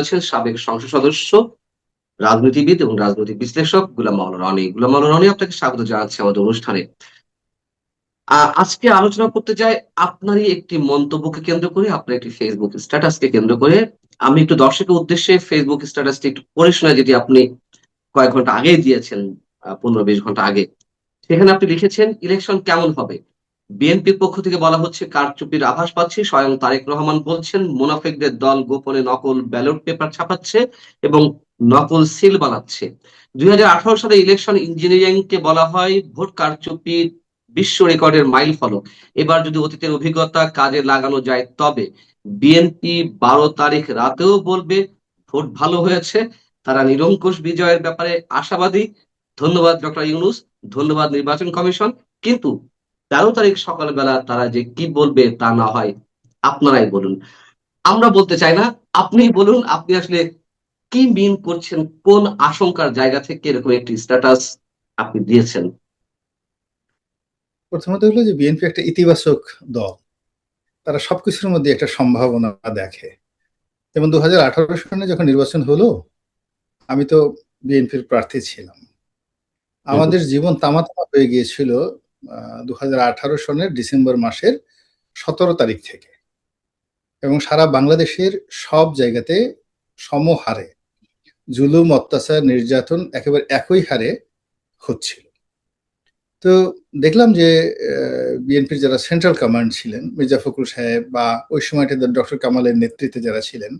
আছেন সাবেক সংসদ সদস্য, রাজনীতিবিদ এবং রাজনৈতিক বিশ্লেষক গুলাম মাওলানা রনি। গুলাম মাওলানা রনি, আপনাকে স্বাগত জানাচ্ছি আমাদের অনুষ্ঠানে। আজকে আলোচনা করতে চাই আপনারই একটি মন্তব্যকে কেন্দ্র করে, আপনার একটি Facebook স্ট্যাটাসকে কেন্দ্র করে। আমি একটু দর্শকের উদ্দেশ্যে Facebook স্ট্যাটাসটি একটু পড়ে শোনাই, যেটি আপনি কয়েক ঘন্টা আগেই দিয়েছেন, ১৫-২০ ঘন্টা আগে। সেখানে আপনি লিখেছেন, "ইলেকশন কেমন হবে? বিএনপির পক্ষ থেকে বলা হচ্ছে কারচুপির আভাস পাচ্ছি। স্বয়ং তারেক রহমান বলছেন, মুনাফিকদের দল গোপনে নকল ব্যালট পেপার ছাপাচ্ছে এবং নকল সিল বানাচ্ছে। ২০১৮ সালে ইলেকশন ইঞ্জিনিয়ারিংকে বলা হয় ভোট কারচুপি বিশ্ব রেকর্ডের মাইলফলক। এবার যদি অতীতের অভিজ্ঞতা কাজে লাগানো যায় তবে বিএনপি ১২ তারিখ রাতেও বলবে ভোট ভালো হয়েছে। তারা নিরঙ্কুশ বিজয়ের ব্যাপারে আশাবাদী। ধন্যবাদ ডক্টর ইউনূস, ধন্যবাদ নির্বাচন কমিশন। কিন্তু ১৩ তারিখ সকালবেলা তারা যে কি বলবে তা না হয় আপনারাই বলুন। আমরা বলতে চাই না, আপনিই বলুন আপনি আসলে কি মিন করছেন? কোন আশঙ্কার জায়গা থেকে এরকম একটি স্ট্যাটাস আপনি দিয়েছেন?" প্রথমত হলো যে বিএনপি একটা ইতিবাচক দল। তারা সবকিছুর মধ্যে একটা সম্ভাবনা দেখে। যেমন ২০১৮ সালে যখন নির্বাচন হলো, আমি তো বিএনপির প্রার্থী ছিলাম। হুম, হুম। আমাদের জীবন তামাতামা হয়ে গিয়েছিল ২০১৮ সনের ডিসেম্বর মাসের ১৭ তারিখ থেকে, এবং সারা বাংলাদেশের সব জায়গাতে সমহারে জুলুম, অত্যাচার, নির্যাতন একেবারে একই হারে হচ্ছিল। তো দেখলাম যে বিএনপির যারা সেন্ট্রাল কমান্ড ছিলেন, মির্জা ফখরুল সাহেব বা ওই সময়টাতে ডক্টর কামালের নেতৃত্বে যারা ছিলেন,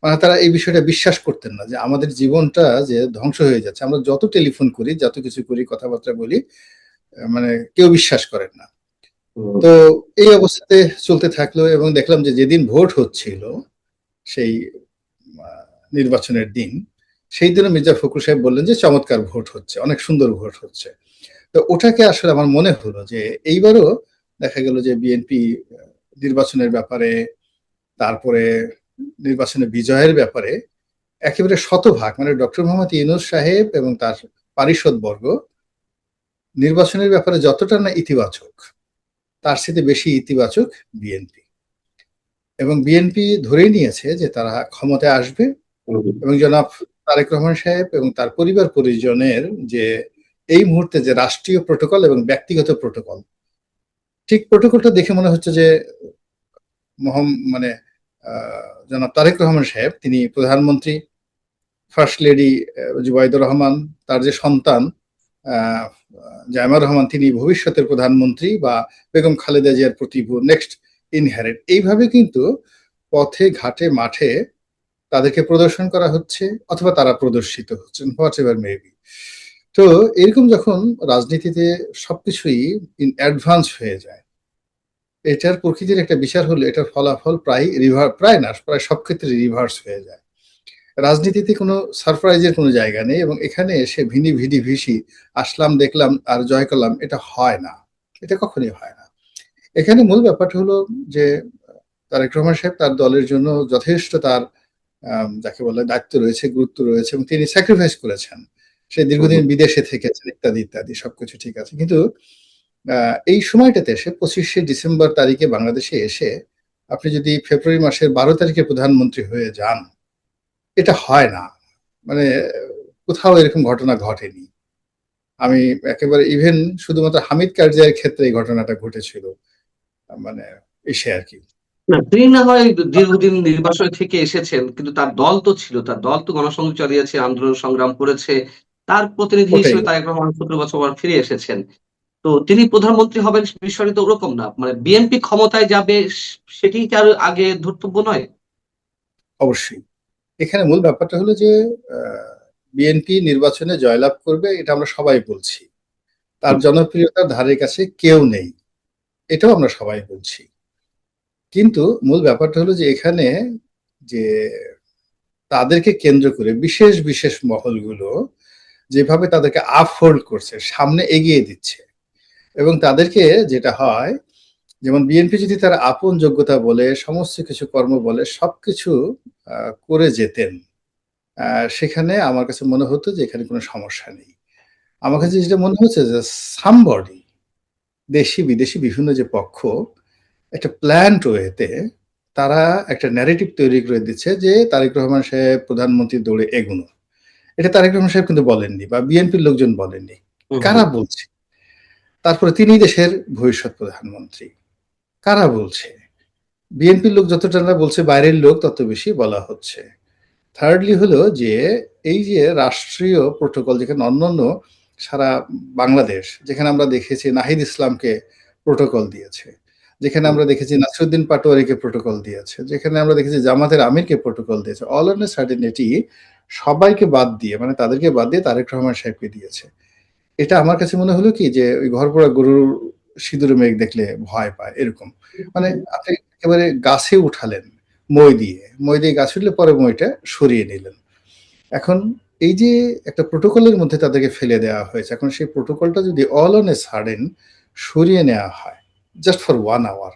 মানে তারা এই বিষয়টা বিশ্বাস করতেন না যে আমাদের জীবনটা যে ধ্বংস হয়ে যাচ্ছে। আমরা যত টেলিফোন করি, যত কিছু করি, কথাবার্তা বলি, মানে কেউ বিশ্বাস করেন না। হুম, তো এই অবস্থাতে চলতে থাকলো, এবং দেখলাম যে যেদিন ভোট হচ্ছিল, সেই নির্বাচনের দিন, সেই দিনও মির্জা ফখরুল সাহেব বললেন যে চমৎকার ভোট হচ্ছে, অনেক সুন্দর ভোট হচ্ছে। তো ওটাকে আসলে আমার মনে হলো যে এইবারও দেখা গেল যে বিএনপি নির্বাচনের ব্যাপারে, তারপরে নির্বাচনে বিজয়ের ব্যাপারে একেবারে শতভাগ, মানে ডক্টর মোহাম্মদ ইউনূস সাহেব এবং তার পারিষদবর্গ নির্বাচনের ব্যাপারে যতটা না ইতিবাচক, তার সাথে বেশি ইতিবাচক বিএনপি। এবং বিএনপি ধরেই নিয়েছে যে তারা ক্ষমতায় আসবে, হুম। এবং জনাব তারেক রহমান সাহেব এবং তার পরিবার পরিজনের যে এই মুহূর্তে যে রাষ্ট্রীয় প্রোটোকল এবং ব্যক্তিগত প্রোটোকল, ঠিক প্রোটোকলটা দেখে মনে হচ্ছে যে মানে জনাব তারেক রহমান সাহেব তিনি প্রধানমন্ত্রী, ফার্স্ট লেডি জুবাইদুর রহমান, তার যে সন্তান আহ, জায়মা রহমান, তিনি ভবিষ্যতের প্রধানমন্ত্রী, বা বেগম খালেদা জিয়ার নেক্সট ইনহেরিট, এইভাবে কিন্তু পথে ঘাটে মাঠে তাদেরকে প্রদর্শন করা হচ্ছে, অথবা তারা প্রদর্শিত হচ্ছেন, হোয়াট এভার মেবি। তো এরকম যখন রাজনীতিতে সবকিছুই ইন অ্যাডভান্স হয়ে যায়, এটার প্রকৃতির একটা বিচার হলো এটার ফলাফল প্রায় না, প্রায় সব ক্ষেত্রে রিভার্স হয়ে যায়। রাজনীতিতে কোনো সারপ্রাইজের কোনো জায়গা নেই, এবং এখানে এসে ভিনি ভিডি ভিসি আসলাম, দেখলাম আর জয় করলাম, এটা হয় না, এটা কখনোই হয় না। এখানে মূল ব্যাপারটা হলো যে তারেক রহমান সাহেব তার দলের জন্য যথেষ্ট তার যাকে বলে দায়িত্ব রয়েছে, গুরুত্ব রয়েছে, এবং তিনি স্যাক্রিফাইস করেছেন। সে দীর্ঘদিন বিদেশে থেকেছেন, ইত্যাদি ইত্যাদি সবকিছু ঠিক আছে, কিন্তু এই সময়টাতে এসে ২৫শে ডিসেম্বর তারিখে বাংলাদেশে এসে আপনি যদি ফেব্রুয়ারি মাসের ১২ তারিখে প্রধানমন্ত্রী হয়ে যান, এটা হয় না। মানে কোথাও এরকম ঘটনা ঘটেনি। আমি একেবারে ইভেন শুধুমাত্র হামিদ কারজাইয়ের ক্ষেত্রে এই ঘটনাটা ঘটেছিল, মানে এসে আর কি। না, তিনি না হয় দীর্ঘদিন নির্বাসনে থেকে এসেছেন, কিন্তু তার দল তো ছিল। তার দল তো গণসংযোগ চালিয়েছে, আন্দোলন সংগ্রাম করেছে। তার প্রতিনিধি ওটাই হিসেবে তারেক রহমান ১৭ বছর পর ফিরে এসেছেন। তো তিনি প্রধানমন্ত্রী হবেন বিষয়টি তো ওরকম না। মানে বিএনপি ক্ষমতায় যাবে সেটিই কি আরো আগে ধর্তব্য নয়? অবশ্যই। এখানে মূল ব্যাপারটা হলো যে বিএনপি নির্বাচনে জয়লাভ করবে, এটা আমরা সবাই বলছি। তার হুম, জনপ্রিয়তার ধারের কাছে কেউ নেই, এটাও আমরা সবাই বলছি। কিন্তু মূল ব্যাপারটা হলো যে এখানে যে তাদেরকে কেন্দ্র করে বিশেষ বিশেষ মহলগুলো যেভাবে তাদেরকে আপহোল্ড করছে, সামনে এগিয়ে দিচ্ছে, এবং তাদেরকে যেটা হয়, যেমন বিএনপি যদি তার আপন যোগ্যতা বলে, সমস্ত কিছু কর্ম বলে, সবকিছু করে যেতেন, সেখানে আমার কাছে মনে হতো যে এখানে কোনো সমস্যা নেই। আমার হুম, কাছে যেটা মনে হচ্ছে যে সামবডি, দেশি বিদেশি বিভিন্ন যে পক্ষ একটা প্ল্যান্ড ওয়েতে তারা একটা ন্যারেটিভ তৈরি করে দিচ্ছে যে তারেক রহমান সাহেব প্রধানমন্ত্রী দৌড়ে এগোনো। এটা তারেক রহমান সাহেব কিন্তু বলেননি বা বিএনপির লোকজন বলেননি। হুম, কারা হুম। বলছে? তারপরে তিনি দেশের ভবিষ্যৎ প্রধানমন্ত্রী। কারা বলছে? বিএনপির লোক যতটা না বলছে, বাইরের লোক তত বেশি বলা হচ্ছে। থার্ডলি হলো যে এই যে রাষ্ট্রীয় প্রোটোকল, যেখানে অন্যান্য সারা বাংলাদেশ, যেখানে আমরা দেখেছি নাহিদ ইসলামকে প্রোটোকল দিয়েছে, যেখানে আমরা দেখেছি নাসিরুদ্দিন পাটোয়ারিকে প্রোটোকল দিয়েছে, যেখানে আমরা দেখেছি জামাতের আমিরকে প্রোটোকল দিয়েছে, অল অন সার্টেনিটি সবাইকে বাদ দিয়ে, মানে তাদেরকে বাদ দিয়ে তারেক রহমান সাহেবকে দিয়েছে। এটা আমার কাছে মনে হলো কি যে ওই ঘর পোড়া গরুর সিঁদুরে মেঘ দেখলে ভয় পায় এরকম। মানে আপনি একেবারে গাছে উঠালেন মই দিয়ে গাছ উঠলে পরে মইটা সরিয়ে নিলেন। এখন এই যে একটা প্রোটোকলের মধ্যে তাদেরকে ফেলে দেওয়া হয়েছে, এখন সেই প্রোটোকলটা যদি অল অন এ সাডেন সরিয়ে নেওয়া হয় জাস্ট ফর 1 আওয়ার,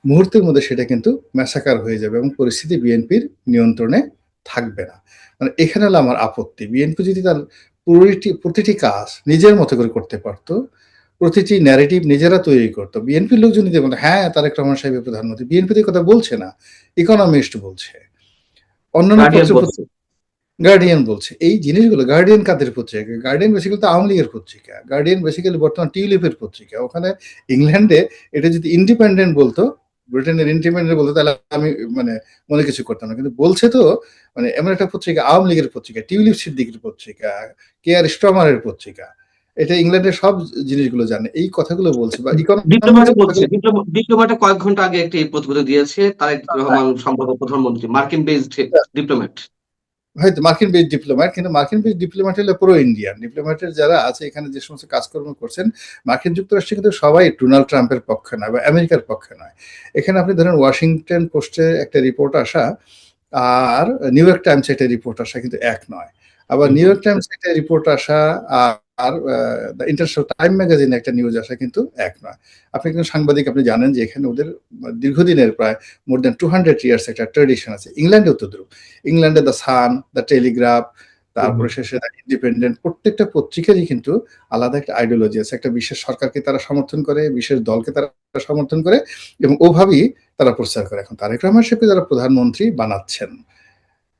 মুহূর্তের মধ্যে সেটা কিন্তু ম্যাসাকার হয়ে যাবে এবং পরিস্থিতি বিএনপির নিয়ন্ত্রণে থাকবে না। মানে এখানে হলো আমার আপত্তি। বিএনপি যদি তার প্রতিটি কাজ নিজের মতো করে করতে পারতো, প্রতিটি ন্যারেটিভ নিজেরা তৈরি করতো, বিএনপির লোকজন যদি বলে হ্যাঁ তারেক রহমান সাহেবের প্রধানমন্ত্রী, বিএনপি তো কথা বলছে না, ইকোনমিস্ট বলছে, অন্যান্য গার্ডিয়ান পত্র, বলছে। গার্ডিয়ান বলছে। এই জিনিসগুলো, গার্ডিয়ান কাদের পত্রিকা? গার্ডিয়ান বেসিক্যালি তো আওয়ামী লীগের পত্রিকা। গার্ডিয়ান বেসিক্যালি বর্তমান টিউলিপের পত্রিকা। ওখানে ইংল্যান্ডে এটা যদি ইন্ডিপেন্ডেন্ট বলতো, ব্রিটেনের ইন্ডিপেন্ডেন্ট বলতো, তাহলে আমি মানে মনে কিছু করতাম না। কিন্তু বলছে তো, মানে এমন একটা পত্রিকা, আওয়ামী লীগের পত্রিকা, টিউলিপ সিদ্দিকের পত্রিকা, কে আর স্ট্রমারের পত্রিকা। এটা ইংল্যান্ডের সব জিনিসগুলো জানে, এই কথাগুলো বলছে বা ডিপ্লোম্যাটে ইকোনমিক্স বলছে, কথাগুলো। ডিপ্লোম্যাটে কয়েক ঘন্টা আগে একটি প্রতিবেদন দিয়েছে তারেক রহমান সম্পর্ক প্রধানমন্ত্রী, মার্কিন বেসড ডিপ্লোম্যাট। হয়তো মার্কিন বেস ডিপ্লোম্যাট, কিন্তু মার্কিন বেস ডিপ্লোম্যাট হলে প্রো ইন্ডিয়ান ডিপ্লোম্যাটের যারা আছে এখানে যে সমস্ত কাজকর্ম করছেন, মার্কিন যুক্তরাষ্ট্রে কিন্তু সবাই ডোনাল্ড ট্রাম্পের পক্ষে নয় বা আমেরিকার পক্ষে নয়। এখানে আপনি ধরেন ওয়াশিংটন পোস্টে একটা রিপোর্ট আসা আর নিউ ইয়র্ক টাইমস একটা রিপোর্ট আসা কিন্তু এক নয়। আবার নিউ ইয়র্ক টাইমস একটা রিপোর্ট আসা আর দ্য ইন্টারন্যাশনাল টাইম ম্যাগাজিনে একটা নিউজ আসা কিন্তু এক নয়। আপনি কিন্তু সাংবাদিক, আপনি জানেন যে এখানে ওদের দীর্ঘদিনের প্রায় মোর দ্যান 200 ইয়ার্স একটা ট্রেডিশন আছে। ইংল্যান্ডেও তো দ্রুপ, ইংল্যান্ডে দ্য সান, দ্য টেলিগ্রাফ, তারপরে শেষে দ্য ইন্ডিপেন্ডেন্ট, প্রত্যেকটা পত্রিকারই কিন্তু আলাদা একটা আইডিওলজি আছে। একটা বিশেষ সরকারকে তারা সমর্থন করে, বিশেষ দলকে তারা সমর্থন করে এবং ওভাবেই তারা প্রচার করে। এখন তারেক রহমান সাহেবকে যারা প্রধানমন্ত্রী বানাচ্ছেন,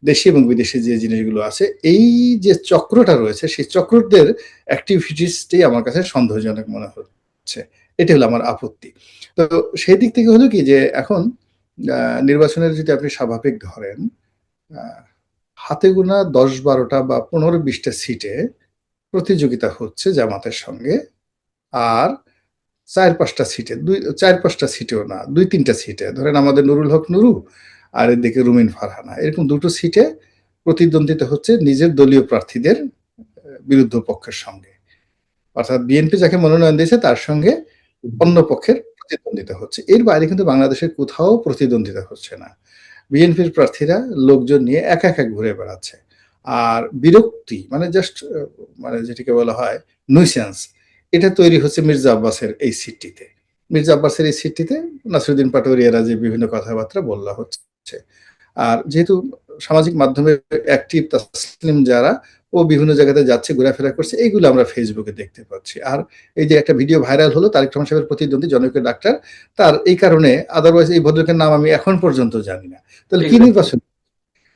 দেশি এবং বিদেশি যে জিনিসগুলো আছে, এই যে চক্রটা রয়েছে, সেই চক্রদের অ্যাক্টিভিটিসটাই আমার কাছে সন্দেহজনক মনে হচ্ছে। এটা হলো আমার আপত্তি। তো সেই দিক থেকে হলো কি যে এখন নির্বাচনের যদি আপনি স্বাভাবিক ধরেন, আহ, হাতে গোনা 10-12টা বা 15-20টা সিটে প্রতিযোগিতা হচ্ছে জামাতের সঙ্গে, আর 4-5টা সিটে, 4-5টা সিটেও না, 2-3টা সিটে ধরেন আমাদের নুরুল হক নুরু আর এদিকে রুমিন ফারহানা, এরকম দুটো সিটে প্রতিদ্বন্দ্বিতা হচ্ছে নিজের দলীয় প্রার্থীদের বিরুদ্ধ পক্ষের সঙ্গে। অর্থাৎ বিএনপি যাকে মনোনয়ন দিয়েছে তার সঙ্গে অন্য পক্ষের প্রতিদ্বন্দ্বিতা হচ্ছে। এর বাইরে কিন্তু বাংলাদেশের কোথাও প্রতিদ্বন্দ্বিতা হচ্ছে না। বিএনপির প্রার্থীরা লোকজন নিয়ে একা একা ঘুরে বেড়াচ্ছে। আর বিরক্তি, মানে জাস্ট মানে যেটাকে বলা হয় নুইসেন্স, এটা তৈরি হচ্ছে মির্জা আব্বাসের এই সিটটিতে। মির্জা আব্বাসের এই সিটটিতে নাসিরুদ্দিন পাটোয়ারিয়ারা যে বিভিন্ন কথাবার্তা বলা হচ্ছে, আর যেহেতু সামাজিক মাধ্যমে অ্যাক্টিভ তাসলিম যারা, ও বিভিন্ন জায়গাতে যাচ্ছে, ঘোরাফেরা করছে, এইগুলো আমরা ফেসবুকে দেখতে পাচ্ছি। আর এই যে একটা ভিডিও ভাইরাল হলো তারেক রহমান সাহেবের প্রতিদ্বন্দ্বী জনৈক ডাক্তার, তার এই কারণে, আদারওয়াইজ এই ভদ্রলোকের নাম আমি এখন পর্যন্ত জানি না। তাহলে কি নির্বাচন?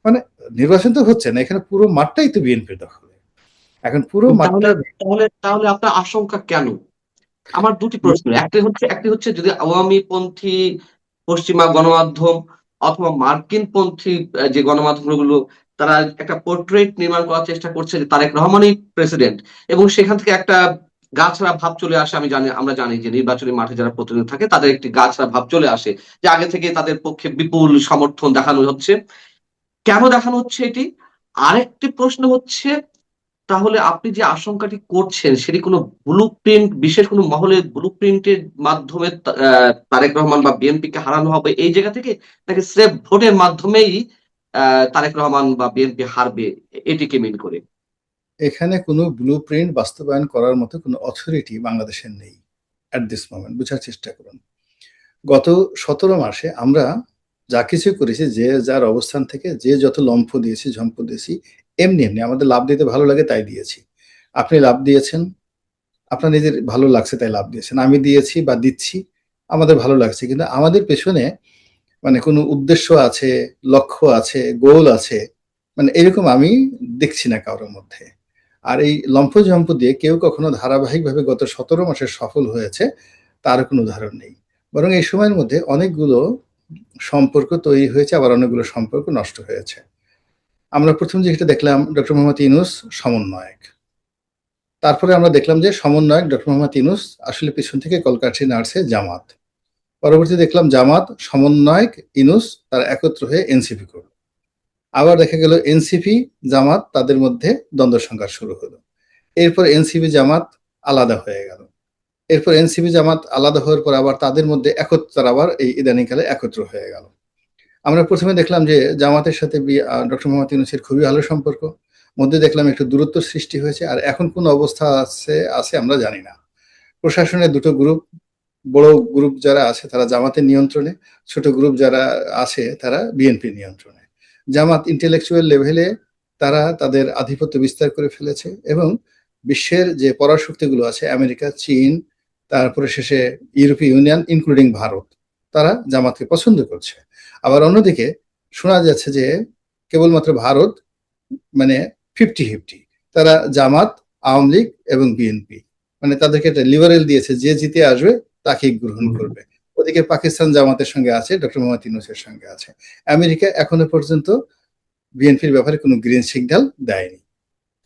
মানে নির্বাচন তো হচ্ছে না, এখানে পুরো মাঠটাই তো বিএনপির দখলে। এখন পুরো তাহলে মাঠটা তাহলে তাহলে আপনার আশঙ্কা কেন? আমার দুটি প্রশ্ন। একটি হচ্ছে যদি আওয়ামী পন্থী পশ্চিমা গণমাধ্যম অথবা মার্কিন পন্থী যে গণমাধ্যমগুলো, তারা একটা পোর্ট্রেট নির্মাণ করার চেষ্টা করছে যে তারেক রহমানই প্রেসিডেন্ট, এবং সেখান থেকে একটা গা ছাড়া ভাব চলে আসে। আমরা জানি যে নির্বাচনী মাঠে যারা প্রতিনিধি থাকে তাদের একটি গা ছাড়া ভাব চলে আসে, যে আগে থেকে তাদের পক্ষে বিপুল সমর্থন দেখানো হচ্ছে। কেন দেখানো হচ্ছে এটি? আরেকটি প্রশ্ন হচ্ছে, তাহলে আপনি যে আশঙ্কাটি করছেন সেটি কোনো ব্লুপ্রিন্ট, বিশেষ কোনো মহলের ব্লুপ্রিন্টের মাধ্যমে তারেক রহমান বা বিএনপি কে হারানো হবে এই জায়গা থেকে, নাকি স্রেফ ভোটের মাধ্যমেই তারেক রহমান বা বিএনপি হারবে, এটিকে মিন করে? এখানে কোনো ব্লুপ্রিন্ট বাস্তবায়ন করার মতো কোনো অথরিটি বাংলাদেশের নেই অ্যাট দিস মোমেন্ট। বুঝার চেষ্টা করুন। গত 17 মাসে আমরা যা কিছু করেছি, যে যার অবস্থান থেকে যে যত লম্ফ দিয়েছি, ঝম্প দিয়েছি, এমনি এমনি আমাদের লাভ দিতে ভালো লাগে তাই দিয়েছি। আপনি লাভ দিয়েছেন, আপনার নিজের ভালো লাগছে তাই লাভ দিয়েছেন। আমি দিয়েছি বা দিচ্ছি, আমাদের ভালো লাগছে। কিন্তু আমাদের পেছনে মানে কোনো উদ্দেশ্য আছে, লক্ষ্য আছে, গোল আছে, মানে এরকম আমি দেখছি না কারোর মধ্যে। আর এই লম্ফঝম্প দিয়ে কেউ কখনো ধারাবাহিকভাবে গত 17 মাসে সফল হয়েছে তার কোনো উদাহরণ নেই। বরং এই সময়ের মধ্যে অনেকগুলো সম্পর্ক তৈরি হয়েছে, আবার অনেকগুলো সম্পর্ক নষ্ট হয়েছে। আমরা প্রথম যেটা দেখলাম ডক্টর মোহাম্মদ ইউনূস সমন্বয়ক। তারপরে আমরা দেখলাম যে সমন্বয়ক ডক্টর মোহাম্মদ ইউনূস আসলে পিছন থেকে কলকাঠি নাড়ছে জামাত। পরবর্তীতে দেখলাম জামাত সমন্বয়ক ইউনূস তারা একত্র হয়ে এনসিপি করল। আবার দেখা গেল এনসিপি জামাত তাদের মধ্যে দ্বন্দ্ব সংঘাত শুরু হলো। এরপর এনসিপি জামাত আলাদা হয়ে গেল। এরপর এনসিপি জামাত আলাদা হওয়ার পর আবার তাদের মধ্যে তারা আবার এই ইদানিংকালে একত্র হয়ে গেল। আমরা প্রথমে দেখলাম যে জামাতের সাথে ডক্টর মোহাম্মদ ইউনূসের খুবই ভালো সম্পর্ক, মধ্যে দেখলাম একটু দূরত্ব সৃষ্টি হয়েছে, আর এখন কোন অবস্থা আছে আমরা জানি না। প্রশাসনের দুটো গ্রুপ, বড় গ্রুপ যারা আছে তারা জামাতের নিয়ন্ত্রণে, ছোট গ্রুপ যারা আছে তারা বিএনপির নিয়ন্ত্রণে। জামাত ইন্টেলেকচুয়াল লেভেলে তারা তাদের আধিপত্য বিস্তার করে ফেলেছে এবং বিশ্বের যে পরাশক্তিগুলো আছে আমেরিকা, চীন, তারপরে শেষে ইউরোপীয় ইউনিয়ন ইনক্লুডিং ভারত, তারা জামাতকে পছন্দ করছে। আবার অন্যদিকে শোনা যাচ্ছে যে কেবলমাত্র ভারত মানে 50-50, তারা জামাত, আওয়ামী লীগ এবং বিএনপি মানে তাদেরকে একটা লিবারেল দিয়েছে, যে জিতে আসবে তাকেই গ্রহণ করবে। ওদিকে পাকিস্তান জামাতের সঙ্গে আছে, ডক্টর মোহাম্মদ ইউনূসের সঙ্গে আছে। আমেরিকা এখনো পর্যন্ত বিএনপির ব্যাপারে কোনো গ্রিন সিগন্যাল দেয়নি।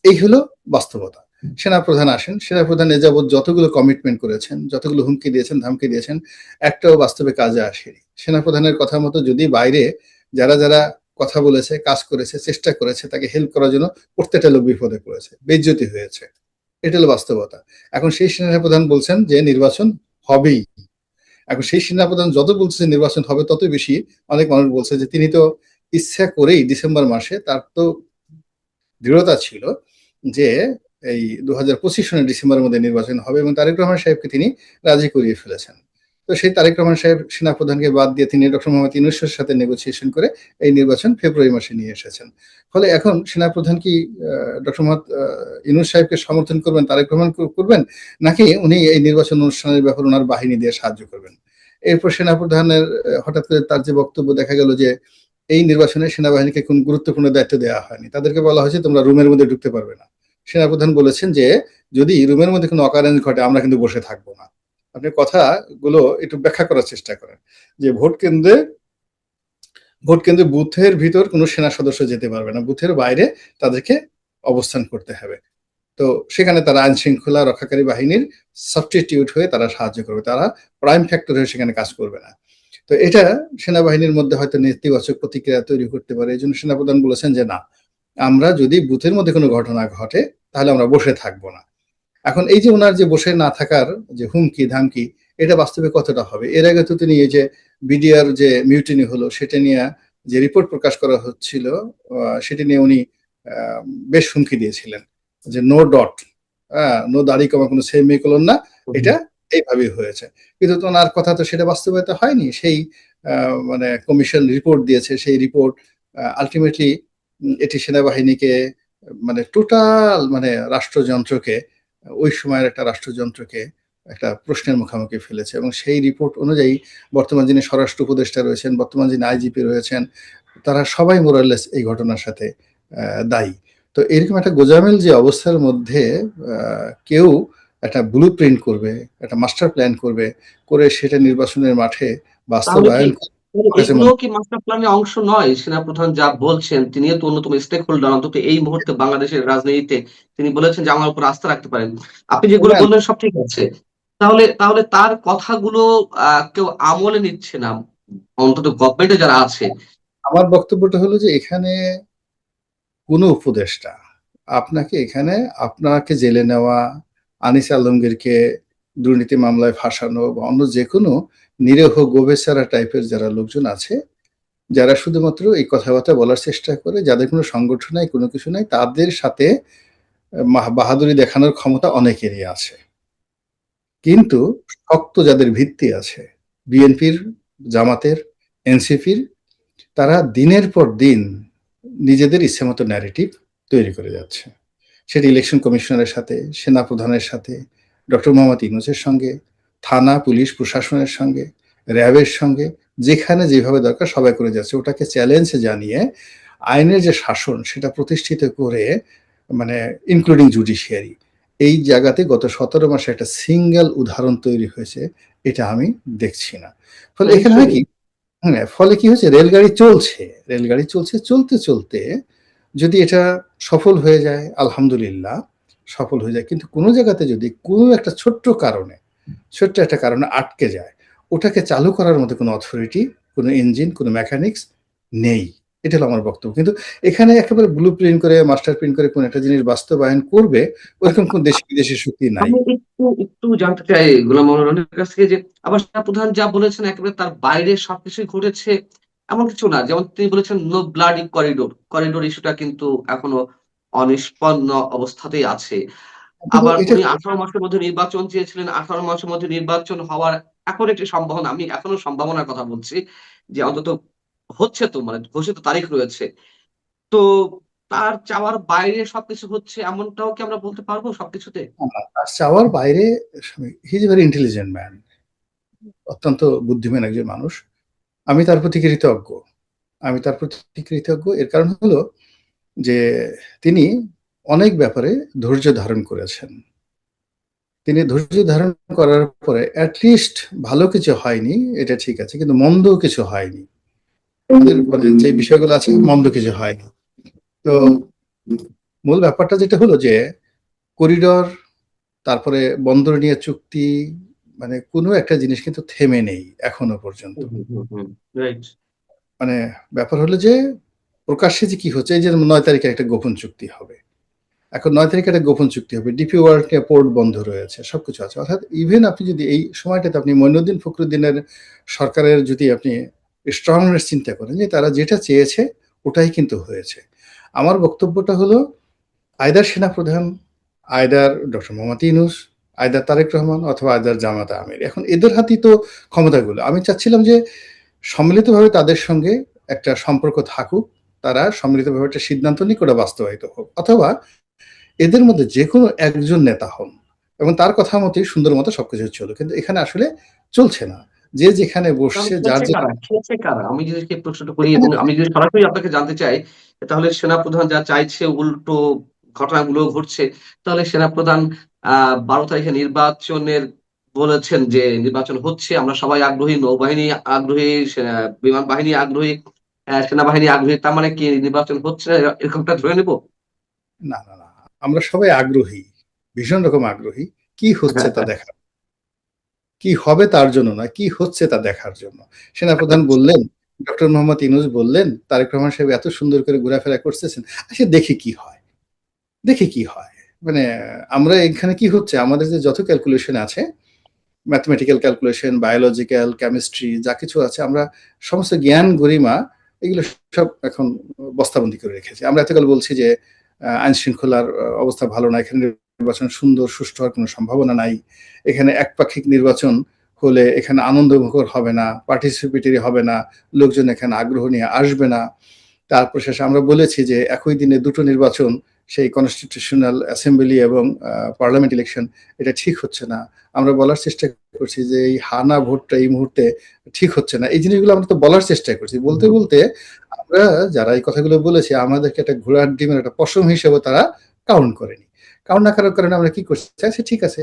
এই হলো বাস্তবতা। সেনাপ্রধান আসেন, সেনাপ্রধান এ যাবৎ যতগুলো কমিটমেন্ট করেছেন, যতগুলো হুমকি দিয়েছেন, ধামকি দিয়েছেন, একটাও বাস্তবে কাজে আসেনি। সেনাপ্রধানের কথা মতো যদি বাইরে যারা যারা কথা বলেছে, কাজ করেছে, চেষ্টা করেছে তাকে হেল্প করার জন্য, প্রত্যেকটা লোক বিপদে পড়েছে, বেইজ্জতি হয়েছে। এটা হলো বাস্তবতা। এখন সেই সেনাপ্রধান বলছেন যে নির্বাচন হবেই। এখন সেই সেনাপ্রধান যত বলছে নির্বাচন হবে, তত বেশি অনেক মানুষ বলছে যে তিনি তো ইচ্ছা করেই ডিসেম্বর মাসে, তার তো দৃঢ়তা ছিল যে এই 2025 সনের ডিসেম্বরের মধ্যে নির্বাচন হবে এবং তারেক রহমান সাহেবকে তিনি রাজি করিয়ে ফেলেছেন। তো সেই তারেক রহমান সাহেব সেনাপ্রধানকে বাদ দিয়ে তিনি ডক্টর মোহাম্মদ ইউনূসের সাথে নেগোসিয়েশন করে এই নির্বাচন ফেব্রুয়ারি মাসে নিয়ে এসেছেন। ফলে এখন সেনাপ্রধান কি ডক্টর মোহাম্মদ ইউনূস সাহেবকে সমর্থন করবেন, তারেক রহমান করবেন, নাকি উনি এই নির্বাচন অনুষ্ঠানের ব্যাপারে ওনার বাহিনী দিয়ে সাহায্য করবেন? এরপর সেনাপ্রধানের হঠাৎ করে তার যে বক্তব্য, দেখা গেল যে এই নির্বাচনে সেনাবাহিনীকে কোন গুরুত্বপূর্ণ দায়িত্ব দেওয়া হয়নি, তাদেরকে বলা হয়েছে তোমরা রুমের মধ্যে ঢুকতে পারবে না। সেনাপ্রধান বলেছেন যে যদি রুমের মধ্যে কোনো অকারেন্স ঘটে আমরা কিন্তু বসে থাকবো না। আপনি কথাগুলো একটু ব্যাখ্যা করার চেষ্টা করেন যে ভোট কেন্দ্রে বুথের ভিতর কোনো সেনা সদস্য যেতে পারবে না, বুথের বাইরে তাদেরকে অবস্থান করতে হবে। তো সেখানে তারা আইন শৃঙ্খলা রক্ষাকারী বাহিনীর সাবস্টিটিউট হয়ে তারা সাহায্য করবে, তারা প্রাইম ফ্যাক্টর হয়ে সেখানে কাজ করবে না। তো এটা সেনাবাহিনীর মধ্যে হয়তো নেতিবাচক প্রতিক্রিয়া তৈরি করতে পারে। এই জন্য সেনাপ্রধান বলেছেন যে না, আমরা যদি বুথের মধ্যে কোনো ঘটনা ঘটে তাহলে আমরা বসে থাকবো না। এখন এই যে ওনার যে বসে না থাকার যে হুমকি ধামকি, এটা বাস্তবে কতটা হবে? এর আগে তো তিনি এই যে বিডিআর যে মিউটিনি হলো সেটা নিয়ে যে রিপোর্ট প্রকাশ করা হচ্ছিল, সেটা নিয়ে উনি বেশ হুমকি দিয়েছিলেন যে নো ডট, নো দাড়ি কমা কোনো সেমিকোলন না, এটা এইভাবেই হয়েছে। কিন্তু ওনার কথা তো সেটা বাস্তবায়িত হয়নি। সেই মানে কমিশন রিপোর্ট দিয়েছে, সেই রিপোর্ট আলটিমেটলি এটি সেনাবাহিনীকে মানে টোটাল মানে রাষ্ট্রযন্ত্রকে, ওই সময়ের একটা রাষ্ট্রযন্ত্রকে একটা প্রশ্নের মুখোমুখি ফেলেছে। এবং সেই রিপোর্ট অনুযায়ী বর্তমান যিনি স্বরাষ্ট্র উপদেষ্টা রয়েছেন, বর্তমান যিনি আইজিপি রয়েছেন, তারা সবাই মোরালেস এই ঘটনার সাথে দায়ী। তো এরকম একটা গোজামিল যে অবস্থার মধ্যে কেউ একটা ব্লু প্রিন্ট করবে, একটা মাস্টার প্ল্যান করবে, করে সেটা নির্বাচনের মাঠে বাস্তবায়ন এগুলো কি মাস্টার প্ল্যানের অংশ নয়? সেনাপ্রধান যা বলছেন, তিনিও তো অন্যতম স্টেক হোল্ডার, অন্তত এই মুহূর্তে বাংলাদেশের রাজনীতিতে। তিনি বলেছেন যে আমার উপর আস্থা রাখতে পারেন। আপনি যেগুলো বললেন সব ঠিক আছে, তাহলে তাহলে তার কথাগুলো কেউ আমলে নিচ্ছে না, অন্তত গভর্নমেন্টে যারা আছে। আমার বক্তব্যটা হলো যে এখানে কোনো উপদেষ্টা আপনাকে জেলে নেওয়া, আনিস আলমগীরকে দুর্নীতি মামলায় ফাঁসানো বা অন্য যে কোনো নিরীহ গোবেচারা টাইপের যারা লোকজন আছে, যারা শুধুমাত্র এই কথাবার্তা বলার চেষ্টা করে, যাদের কোনো সংগঠন নাই, কোনো কিছু নাই, তাদের সাথে বাহাদুরি দেখানোর ক্ষমতা অনেকেরই আছে। কিন্তু শক্ত যাদের ভিত্তি আছে, বিএনপির, জামাতের, এনসিপির, তারা দিনের পর দিন নিজেদের ইচ্ছেমতো ন্যারেটিভ তৈরি করে যাচ্ছে। সেটা ইলেকশন কমিশনারের সাথে, সেনা প্রধানের সাথে, ডক্টর মোহাম্মদ ইউনূসের সঙ্গে, থানা পুলিশ প্রশাসনের সঙ্গে, র্যাবের সঙ্গে, যেখানে যেভাবে দরকার সবাই করে যাচ্ছে, ওটাকে চ্যালেঞ্জ জানিয়ে আইনের যে শাসন সেটা প্রতিষ্ঠিত করে, মানে ইনক্লুডিং জুডিশিয়ারি, এই জায়গাতে গত ১৭ মাসে একটা সিঙ্গেল উদাহরণ তৈরি হয়েছে, এটা আমি দেখছি না। ফলে এখানে হয় কি, হ্যাঁ, ফলে কি হচ্ছে, রেলগাড়ি চলছে, চলতে চলতে যদি এটা সফল হয়ে যায় আলহামদুলিল্লাহ, সফল হয়ে যায়, কিন্তু কোনো জায়গাতে যদি কোনো একটা ছোট্ট একটা কারণে আটকে যায়, ওটাকে চালু করার মতো কোনো অথরিটি, কোনো ইঞ্জিন, কোনো মেকানিক্স নেই। এটা হলো আমার বক্তব্য। কিন্তু এখানে একেবারে ব্লু প্রিন্ট করে, মাস্টার প্রিন্ট করে কোনো একটা জিনিস বাস্তবায়ন করবে, ওরকম কোন দেশি বিদেশি শক্তি নাই। আমি একটু জানতে চাই গোলাম মাওলানা রনির কাছ থেকে যে আবার সেনাপ্রধান যা বলেছেন একেবারে তার বাইরে সবকিছুই ঘটেছে এমন কিছু না। যেমন তিনি বলেছেন নো ব্লাডি করিডোর। করিডোর ইস্যুটা কিন্তু এখনো অনিষ্পন্ন অবস্থাতেই আছে। কিন্তু আবার এটা উনি ১৮ মাসের মধ্যে নির্বাচন চেয়েছিলেন। ১৮ মাসের মধ্যে নির্বাচন হওয়ার এখন একটি সম্ভাবনা, আমি এখনো সম্ভাবনার কথা বলছি যে অন্তত হচ্ছে তো, মানে ঘোষিত তারিখ রয়েছে। তো তার চাওয়ার বাইরে সবকিছু হচ্ছে এমনটাও কি আমরা বলতে পারবো সবকিছুতে? তার চাওয়ার বাইরে, he is a very intelligent man, অত্যন্ত বুদ্ধিমান একজন মানুষ। আমি তার প্রতি কৃতজ্ঞ। এর কারণ হলো যে তিনি অনেক ব্যাপারে ধৈর্য ধারণ করেছেন। তিনি ধৈর্য ধারণ করার পরে এট লিস্ট ভালো কিছু হয়নি, এটা ঠিক আছে, কিন্তু মন্দ কিছু হয়নি। আমাদের মানে যে বিষয়গুলো আছে, মন্দ কিছু হয়নি। তো মূল ব্যাপারটা যেটা হলো যে করিডোর, তারপরে বন্দর নিয়ে চুক্তি, মানে কোনো একটা জিনিস কিন্তু থেমে নেই এখনো পর্যন্ত। রাইট। মানে ব্যাপার হলো যে প্রকাশ্যে যে কি হচ্ছে, এই যে ৯ তারিখে একটা গোপন চুক্তি হবে। এখন ৯ তারিখে একটা গোপন চুক্তি হবে। ডিপি ওয়ার্ল্ড নিয়ে পোর্ট বন্ধ রয়েছে, সবকিছু আছে। অর্থাৎ ইভেন আপনি যদি এই সময়টাতে আপনি মইনুদ্দিন ফখরুদ্দিনের সরকারের যদি আপনি স্ট্রংনেস চিন্তা করেন, যে তারা যেটা চেয়েছে ওটাই কিন্তু হয়েছে। আমার বক্তব্যটা হলো আইদার সেনাপ্রধান, either doctor Muhammad Yunus, either Tarique Rahman, অথবা আইদার জামাত আমির। এখন এদের হাতেই তো ক্ষমতাগুলো। আমি চাচ্ছিলাম যে সম্মিলিতভাবে তাদের সঙ্গে একটা সম্পর্ক থাকুক, তারা সম্মিলিতভাবে একটা সিদ্ধান্ত নিক, ওটা বাস্তবায়িত হোক, অথবা এদের মধ্যে যেকোনো একজন নেতা হন এবং তার কথা মতোই সুন্দর মতো সবকিছু চলুক। কিন্তু এখানে আসলে চলছে না। যে যেখানে তাহলে বসছে, যার খেলছে যে কারা? খেলছে কারা? আমি যদি সেই প্রশ্নটা করি এখানে এবং আমি যদি সরাসরি আপনাকে জানতে চাই, তাহলে সেনাপ্রধান যা চাইছে উল্টো ঘটনাগুলো ঘটছে। তাহলে সেনাপ্রধান ১২ তারিখে নির্বাচনের বলেছেন যে নির্বাচন হচ্ছে। আমরা সবাই আগ্রহী, নৌবাহিনী আগ্রহী, বিমান বাহিনী আগ্রহী, সেনাবাহিনী আগ্রহী। তার মানে কি নির্বাচন হচ্ছে না এরকমটা ধরে নিব? না, না, না। আমরা সবাই আগ্রহী, ভীষণ রকম আগ্রহী। কি হচ্ছে তা দেখার, কি হবে তার জন্য না, কি হচ্ছে তা দেখার জন্য। সেনাপ্রধান বললেন, ডক্টর মোহাম্মদ ইউনূস বললেন, তারেক রহমান সাহেব এত সুন্দর করে ঘোরাফেরা করতেছেন। আচ্ছা দেখি কি হয়, দেখি কি হয়। মানে আমরা এখানে কি হচ্ছে, আমাদের যে যত ক্যালকুলেশন আছে, ম্যাথমেটিক্যাল ক্যালকুলেশন, বায়োলজিক্যাল, কেমিস্ট্রি, যা কিছু আছে, আমরা সমস্ত জ্ঞান গরিমা এগুলো সব এখন বস্তাবন্দি করে রেখেছি। আমরা এতকাল বলছি যে আইন শৃঙ্খলার অবস্থা ভালো না, এখানে নির্বাচন সুন্দর সুষ্ঠু হওয়ার কোনো সম্ভাবনা নাই, এখানে একপাক্ষিক নির্বাচন হলে এখানে আনন্দমুখর হবে না, পার্টিসিপেটরি হবে না, লোকজন এখানে আগ্রহ নিয়ে আসবে না। তারপর শেষে আমরা বলেছি যে একই দিনে দুটো নির্বাচন, সেই কনস্টিটিউশনাল অ্যাসেম্বলি এবং পার্লামেন্ট ইলেকশন, এটা ঠিক হচ্ছে না। আমরা বলার চেষ্টা করছি যে এই হানা ভোটটা এই মুহূর্তে ঠিক হচ্ছে না। এই জিনিসগুলো আমরা তো বলার চেষ্টা করছি। বলতে বলতে আমরা যারা এই কথাগুলো বলেছি, আমাদেরকে একটা ঘোড়ার ডিমের একটা পশম হিসেবে তারা কাউন্ট করেনি। কাউন্ট না করার কারণে আমরা কি করছি, আচ্ছা ঠিক আছে,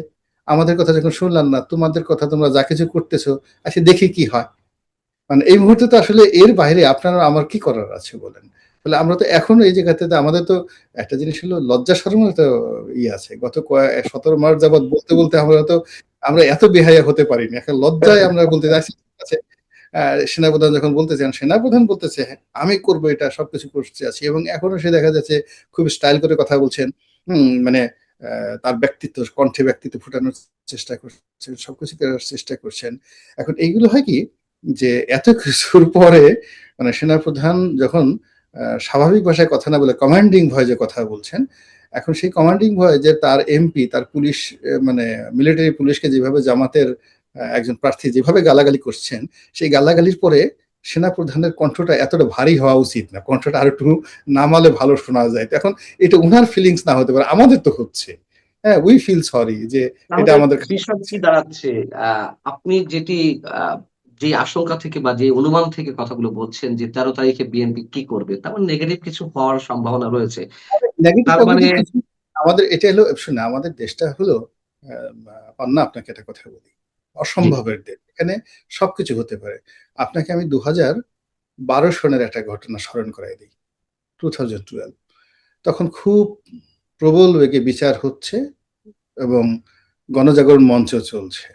আমাদের কথা যখন শুনলাম না, তোমাদের কথা তোমরা যা কিছু করতেছো, আচ্ছা দেখি কি হয়। মানে এই মুহূর্তে তো আসলে এর বাইরে আপনার আমার কি করার আছে বলেন? তাহলে আমরা তো এখনো এই জায়গাতে, আমাদের তো একটা জিনিস হলো লজ্জা শরমের তো আছে। গত ১৭ মাস যাবৎ বলতে বলতে আমরা এত বেহায়া হতে পারিনি। এখন লজ্জায় আমরা বলতে যাচ্ছি, ঠিক আছে, সেনাপ্রধান যখন বলতেছেন, সেনাপ্রধান বলতেছে হ্যাঁ, আমি করব এটা, সবকিছু করতে আছি, এবং এখনো সে দেখা যাচ্ছে খুব স্টাইল করে কথা বলছেন। মানে তার ব্যক্তিত্ব, কণ্ঠে ব্যক্তিত্ব ফুটানোর চেষ্টা করছেন, সবকিছু করার চেষ্টা করছেন। এখন এইগুলো হয় কি, যে এত কিছুর পরে মানে সেনাপ্রধান যখন স্বাভাবিক ভাষায় কথা না বলে কমান্ডিং ভয়েসে কথা বলছেন, এখন সেই কমান্ডিং ভয়েস যে তার এমপি, তার পুলিশ, মানে মিলিটারি পুলিশকে যেভাবে জামাতের একজন প্রার্থী যেভাবে গালাগালি করছেন, সেই গালাগালির পরে সেনাপ্রধানের কণ্ঠটা এতটা ভারী হওয়া উচিত না, কণ্ঠটা আর একটু নামালে ভালো শোনা যায়। তো এখন এটা উনার ফিলিংস না হতে পারে, আমাদের তো হচ্ছে। হ্যাঁ, উই ফিল সরি যে এটা তাহলে আমাদের খারাপ বিষয় লাগছে। কি দাঁড়াচ্ছে? আপনি যেটি আ যে আশঙ্কা থেকে বা যে অনুমান থেকে কথাগুলো বলছেন যে ১৩ তারিখে বিএনপি কি করবে? তার মানে নেগেটিভ কিছু হওয়ার সম্ভাবনা রয়েছে। নেগেটিভ তার মানে পজিটিভ কিছু আমাদের এটা হলো শুনে আমাদের দেশটা হলো পান্না আপনাকে একটা কথা বলি জি, অসম্ভবের দেশ এখানে সবকিছু হতে পারে। আপনাকে আমি 2012 সনের একটা ঘটনা স্মরণ করাই দিই। 2012 তখন খুব প্রবল বেগে বিচার হচ্ছে এবং গণজাগরণ মঞ্চ চলছে।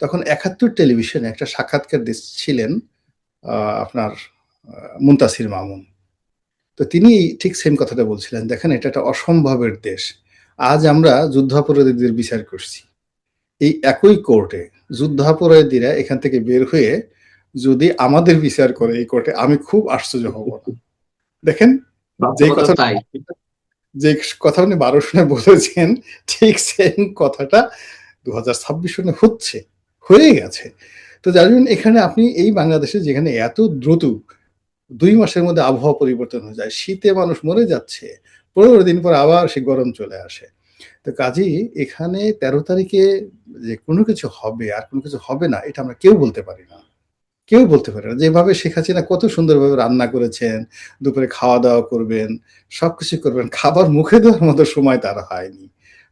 তখন ৭১ টেলিভিশনে একটা সাক্ষাৎকার দিচ্ছিলেন আপনার মুনতাসির মামুন। তো তিনি ঠিক সেম কথাটা বলছিলেন, দেখেন এটা একটা অসম্ভবের দেশ। আজ আমরা যুদ্ধাপরাধীদের বিচার করছি, এই একই কোর্টে যুদ্ধাপরাধীরা এখান থেকে বের হয়ে যদি আমাদের বিচার করে এই কোর্টে, আমি খুব আশ্চর্য হব না। দেখেন যে বাস্তবতা কথা তাই। যে কথা উনি 12 সনে বলেছেন, ঠিক সেম কথাটা 2026 সনে হচ্ছে, হয়ে গেছে। তো যার জন্য এখানে আপনি এই বাংলাদেশে যেখানে এত দ্রুত ২ মাসের মধ্যে আবহাওয়া পরিবর্তন হয়ে যায়, শীতে মানুষ মরে যাচ্ছে, ১৫ দিন পর আবার সে গরম চলে আসে। তো কাজেই এখানে ১৩ তারিখে যে কোনো কিছু হবে আর কোনো কিছু হবে না, এটা আমরা কেউ বলতে পারি না। কেউ বলতে পারে না। যেভাবে শেখ হাসিনা কত সুন্দরভাবে রান্না করেছেন, দুপুরে খাওয়া-দাওয়া করবেন, সবকিছু করবেন। খাবার মুখে দেওয়ার মতো সময় তার হয়নি।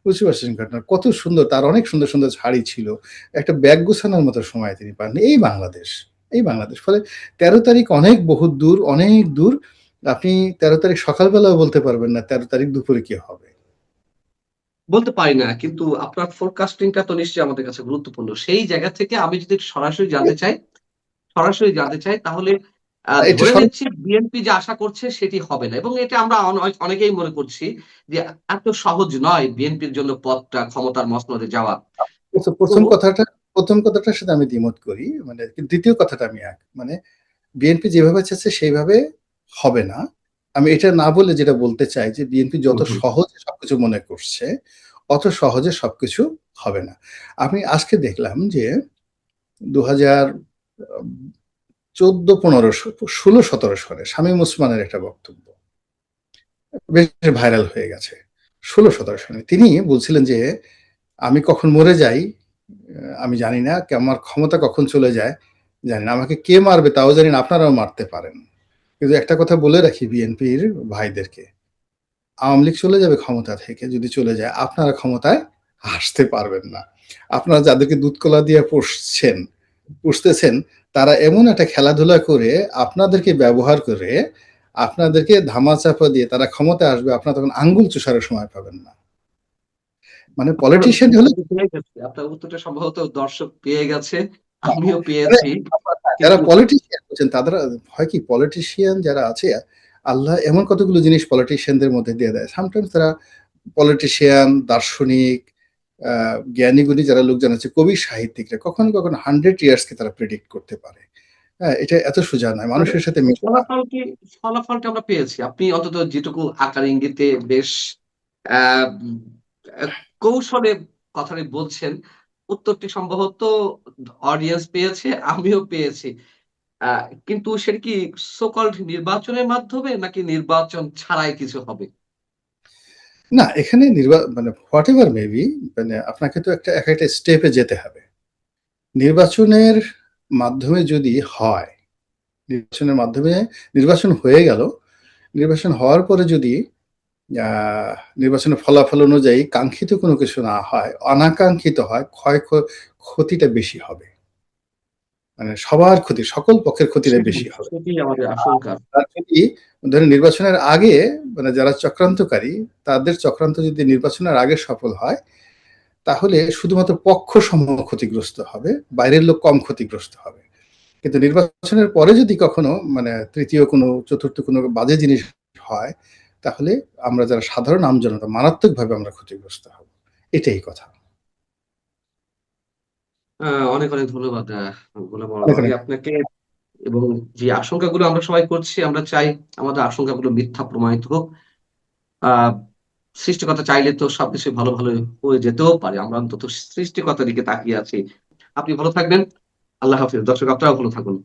বুঝতে পারছেন ঘটনা? কত সুন্দর তার অনেক সুন্দর, সুন্দর শাড়ি ছিল। একটা ব্যাগ গুছানোর মতো সময় তিনি পাননি। এই বাংলাদেশ, এই বাংলাদেশ। ফলে ১৩ তারিখ অনেক বহুত দূর, অনেক দূর। আপনি ১৩ তারিখ সকালবেলাও বলতে পারবেন না ১৩ তারিখ দুপুরে কি হবে। বলতে পারি না। কিন্তু আপনার ফোরকাস্টিং টা তো নিশ্চয়ই আমাদের কাছে গুরুত্বপূর্ণ। সেই জায়গা থেকে আমি যদি সরাসরি জানতে চাই তাহলে এটা ধরে নিচ্ছি বিএনপি যে আশা করছে সেটি হবে না। এবং এটা আমরা অনেকেই মনে করছি যে এত সহজ নয় বিএনপির জন্য পথটা ক্ষমতার মসনদে যাওয়া। আচ্ছা, তো ১ম কথাটার সাথে আমি দ্বিমত করি। মানে ২য় কথাটা আমি মানে বিএনপি যেভাবে চাচ্ছে সেইভাবে হবে না। আমি এটা না বলে যেটা বলতে চাই যে বিএনপি যত হুম, হুম। সহজে সবকিছু মনে করছে, অত সহজে সবকিছু হবে না। আমি আজকে দেখলাম যে ২০১৪-১৫ ১৬-১৭ সালে শামীম ওসমানের একটা বক্তব্য বেশ ভাইরাল হয়ে গেছে। ১৬-১৭ সালে তিনি বলছিলেন যে, "আমি কখন মরে যাই আমি জানি না। আমার ক্ষমতা কখন চলে যায় জানি না। আমাকে কে মারবে তাও জানি না, আপনারাও মারতে পারেন। কিন্তু একটা কথা বলে রাখি বিএনপির ভাইদেরকে, আওয়ামী লীগ চলে যাবে ক্ষমতা থেকে, যদি চলে যায় আপনারা ক্ষমতায় আসতে পারবেন না। আপনারা যাদেরকে দুধ কলা দিয়ে পুষতেছেন, তারা এমন একটা খেলাধুলা করে আপনাদেরকে ব্যবহার করে, আপনাদেরকে ধামাচাপা দিয়ে তারা ক্ষমতায় আসবে, আপনারা তখন আঙ্গুল চুষারও সময় পাবেন না।" মানে আপনার পলিটিশিয়ান হলে উত্তরটা পেয়ে গেছি। আপনার উত্তরটা সম্ভবত দর্শক পেয়ে গেছে। আমিও মানে পেয়েছি। যারা কিন্তু পলিটিশিয়ান হচ্ছেন তাদের হয় কি পলিটিশিয়ান যারা আছে, আল্লাহ এমন কতগুলো জিনিস পলিটিশিয়ানদের মধ্যে দিয়ে দেয়। সামটাইমস তারা পলিটিশিয়ান, দার্শনিক, জ্ঞানী-গুণী যারা লোকজন আছে, কবি সাহিত্যিকরা কখনো, কখনো 100 ইয়ার্স কে তারা প্রেডিক্ট করতে পারে। হ্যাঁ? এটা এত সোজা নয়। মানে মানুষের সাথে মেশা। ফলাফলটা আমরা পেয়েছি। আপনি অন্তত যেটুকু আকার ইঙ্গিতে বেশ আ আ কৌশলে কথাটি বলছেন, উত্তরটি সম্ভবত অডিয়েন্স পেয়েছে, আমিও পেয়েছি। আ কিন্তু সেটা কি সো কল্ড নির্বাচনের মাধ্যমে নাকি নির্বাচন ছাড়াই কিছু হবে? না, এখানে মানে হোয়াটএভার মে বি, মানে আপনাকে তো একেকটা স্টেপে যেতে হবে। নির্বাচনের মাধ্যমে যদি হয়, নির্বাচনের মাধ্যমে নির্বাচন হয়ে গেল। নির্বাচন হওয়ার পরে যদি আ নির্বাচনের ফলাফল অনুযায়ী কাঙ্ক্ষিত কোনো কিছু না হয়, অনাকাঙ্ক্ষিত হয়, ক্ষতিটা বেশি হবে। মানে সবার ক্ষতি, সকল পক্ষের ক্ষতিটা বেশি হবে। সেটিই আমাদের আশঙ্কা। আর যদি ধরেন নির্বাচনের আগে মানে যারা চক্রান্তকারী, তাদের চক্রান্ত যদি নির্বাচনের আগে সফল হয়, তাহলে শুধুমাত্র পক্ষসমূহ ক্ষতিগ্রস্ত হবে, বাইরের লোক কম ক্ষতিগ্রস্ত হবে। কিন্তু নির্বাচনের পরে যদি কখনো মানে ৩য় কোনো, ৪র্থ কোনো বাজে জিনিস হয়, তাহলে আমরা যারা সাধারণ আমজনতা মারাত্মকভাবে আমরা ক্ষতিগ্রস্ত হব। এটাই কথা। আ অনেক ধন্যবাদ গোলাম অনেক, রনি অনেক আপনাকে। এবং যে আশঙ্কাগুলো আমরা সবাই করছি, আমরা চাই আমাদের আশঙ্কাগুলো মিথ্যা প্রমাণিত হোক। আ সৃষ্টিকর্তা চাইলে তো সবকিছু ভালো হয়ে যেতেও পারে। আমরা অন্তত সৃষ্টিকর্তার দিকে তাকিয়ে আছি। আপনি ভালো থাকবেন। আল্লাহ হাফেজ। দর্শক আপনারাও ভালো থাকুন।